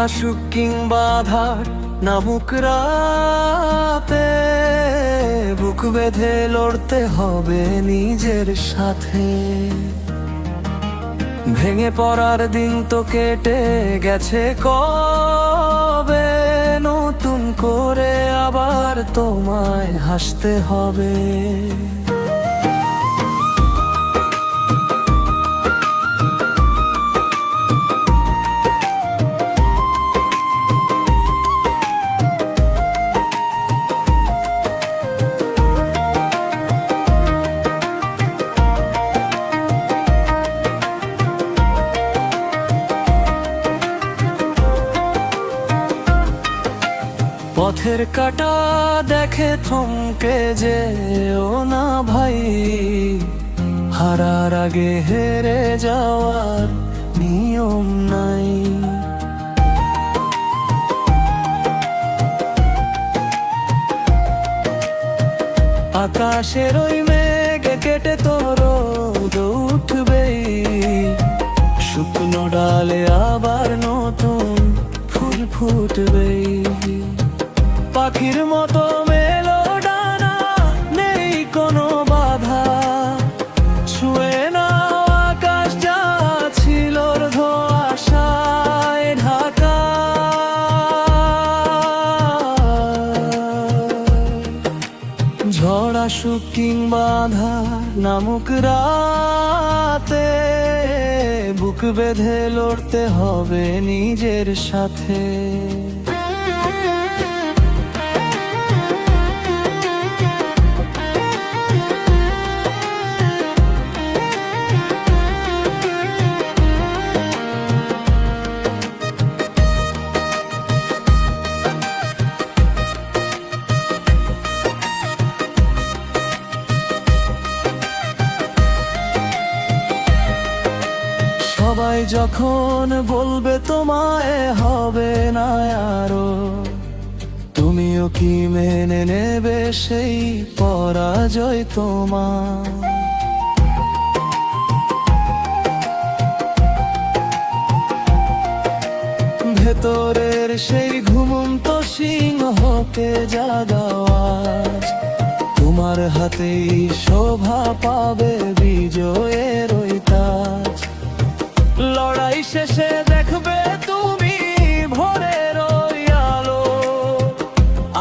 ঝড় আসুক কিংবা আঁধার নামুক রাতে, বুক বেঁধে লড়তে হবে নিজের সাথে। ভেঙে পড়ার দিন তো কেটে গেছে কবে, নতুন করে আবার তোমায় হাসতে হবে। পথের কাঁটা দেখে থমকে যেও না ভাই, হারার আগে হেরে যাওয়ার নিয়ম নাই। আকাশের ওই মেঘ কেটে তো রোদ উঠবেই, শুকনো ডালে আবার নতুন ফুল ফুটবেই। পাখির মতো মেলো ডানা, নেই কোনো বাধা, ছুঁয়ে না আকাশ যা ছিল ধোঁয়াশায় ঢাকা। ঝড় আসুক কিংবা আঁধার নামুক রাতে, বুক বেঁধে লড়তে হবে নিজের সাথে। সবাই যখন বলবে তোমায় হবে না আরো, তুমিও কি মেনে নেবে সেই পরাজয় তোমার? ভেতরের সেই ঘুমন্ত সিংহকে জাগাও আজ, তোমার হাতেই শোভা পাবে বিজয়ের ওই তাজ। লড়াই শেষে দেখবে তুমি ভোরের ওই আলো,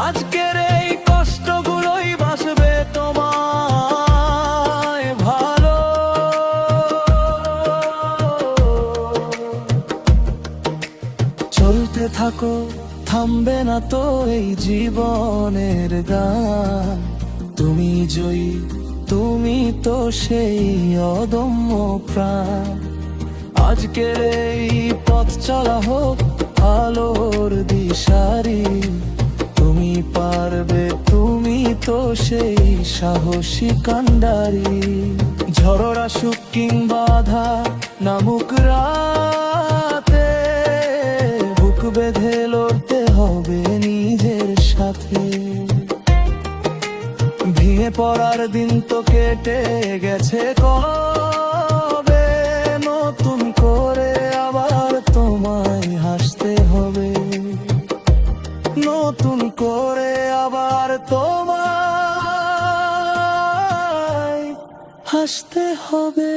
আজকের এই কষ্টগুলোই বাসবে তোমায় ভালো। চলতে থাকো, থামবে না তো এই জীবনের গান। তুমি জয়ী, তুমি তো সেই অদম্য প্রাণ। আজকের এই পথ চলা হোক আলোর দিশারি, তুমি পারবে, তুমি তো সেই সাহসী কান্ডারি। ঝড় আসুক কিংবা আঁধার নামুক রাতে, বুক বেঁধে লড়তে হবে নিজের সাথে। ভেঙে পড়ার দিন তো কেটে গেছে কবে, নতুন করে আবার তোমায় হাসতে হবে। নতুন করে আবার তোমায় হাসতে হবে।